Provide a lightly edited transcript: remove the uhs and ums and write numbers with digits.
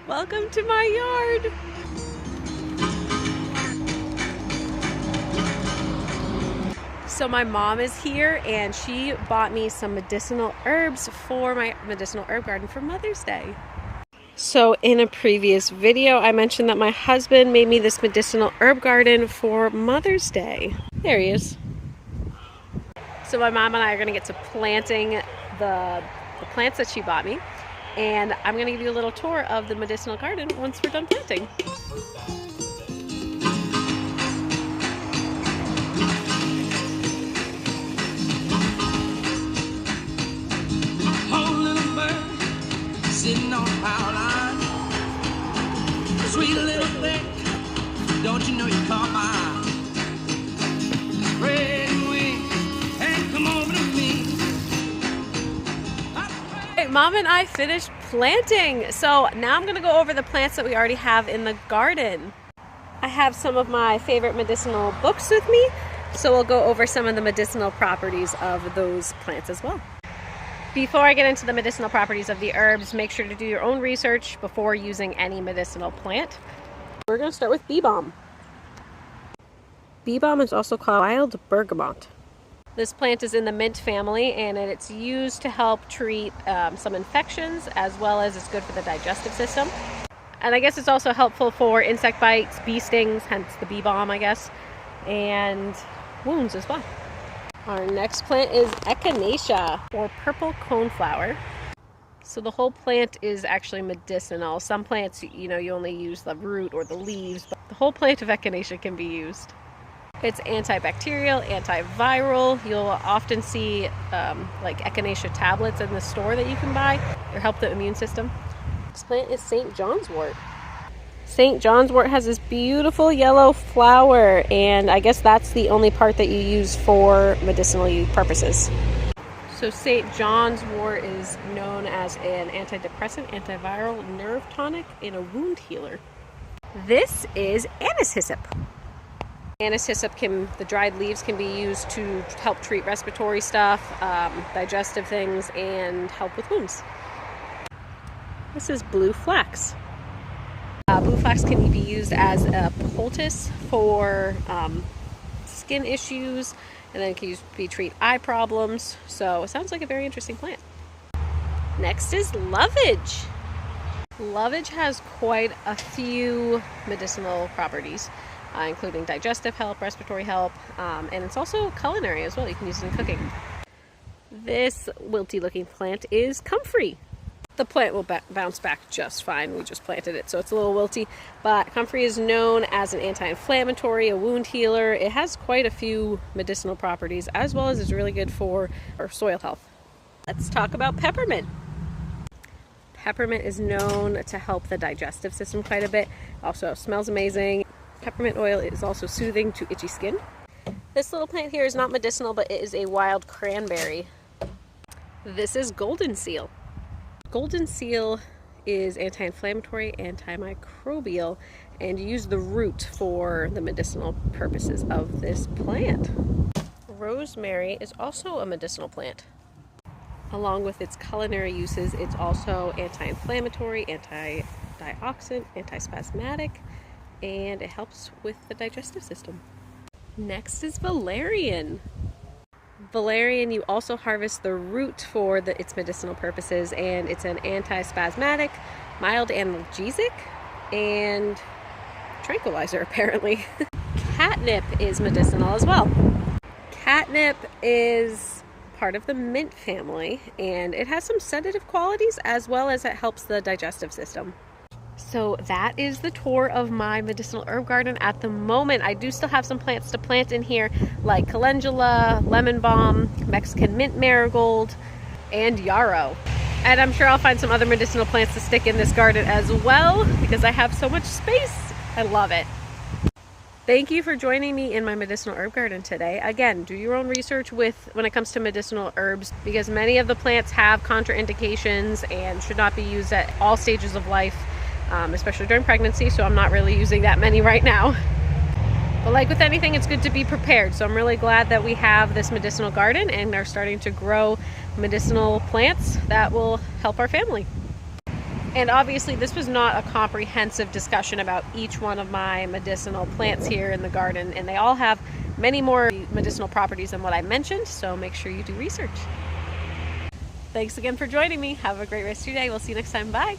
Welcome to my yard. So my mom is here and she bought me some medicinal herbs for my medicinal herb garden for Mother's Day. So in a previous video, I mentioned that my husband made me this medicinal herb garden for Mother's Day. There he is. So my mom and I are going to get to planting the plants that she bought me. And I'm going to give you a little tour of the medicinal garden once we're done planting. Sitting on the power line, sweet little thing, don't you know you caught my eye? Red and wing, and come over to me. Hey, Mom and I finished planting, so now I'm going to go over the plants that we already have in the garden. I have some of my favorite medicinal books with me, so we'll go over some of the medicinal properties of those plants as well. Before I get into the medicinal properties of the herbs, make sure to do your own research before using any medicinal plant. We're going to start with bee balm. Bee balm is also called wild bergamot. This plant is in the mint family and it's used to help treat some infections, as well as it's good for the digestive system. And I guess it's also helpful for insect bites, bee stings, hence the bee balm, I guess, and wounds as well. Our next plant is echinacea, or purple coneflower. So the whole plant is actually medicinal. Some plants, you only use the root or the leaves, but the whole plant of echinacea can be used. It's antibacterial, antiviral. You'll often see like echinacea tablets in the store that you can buy to help the immune system. This plant is St. John's wort. St. John's wort has this beautiful yellow flower, and I guess that's the only part that you use for medicinal purposes. So St. John's wort is known as an antidepressant, antiviral, nerve tonic, and a wound healer. This is anise hyssop. Anise hyssop the dried leaves can be used to help treat respiratory stuff, digestive things, and help with wounds. This is blue flax. Blue flax can be used as a poultice for skin issues, and then it can be treat eye problems. So it sounds like a very interesting plant. Next is lovage. Lovage has quite a few medicinal properties, including digestive help, respiratory help, and it's also culinary as well. You can use it in cooking. This wilty looking plant is comfrey. The plant will bounce back just fine. We just planted it, so it's a little wilty. But comfrey is known as an anti-inflammatory, a wound healer. It has quite a few medicinal properties, as well as it's really good for our soil health. Let's talk about peppermint. Peppermint is known to help the digestive system quite a bit. Also smells amazing. Peppermint oil is also soothing to itchy skin. This little plant here is not medicinal, but it is a wild cranberry. This is golden seal. Golden seal is anti-inflammatory, antimicrobial, and you use the root for the medicinal purposes of this plant. Rosemary is also a medicinal plant. Along with its culinary uses, it's also anti-inflammatory, antioxidant, antispasmodic, and it helps with the digestive system. Next is valerian. Valerian, you also harvest the root for its medicinal purposes, and it's an antispasmodic, mild analgesic, and tranquilizer apparently. Catnip is medicinal as well. Catnip is part of the mint family, and it has some sedative qualities as well as it helps the digestive system. So that is the tour of my medicinal herb garden at the moment. I do still have some plants to plant in here, like calendula, lemon balm, Mexican mint marigold, and yarrow. And I'm sure I'll find some other medicinal plants to stick in this garden as well, because I have so much space. I love it. Thank you for joining me in my medicinal herb garden today. Again, do your own research when it comes to medicinal herbs, because many of the plants have contraindications and should not be used at all stages of life. Especially during pregnancy, so I'm not really using that many right now. But like with anything, it's good to be prepared. So I'm really glad that we have this medicinal garden and are starting to grow medicinal plants that will help our family. And obviously this was not a comprehensive discussion about each one of my medicinal plants here in the garden, and they all have many more medicinal properties than what I mentioned, so make sure you do research. Thanks again for joining me. Have a great rest of your day. We'll see you next time. Bye.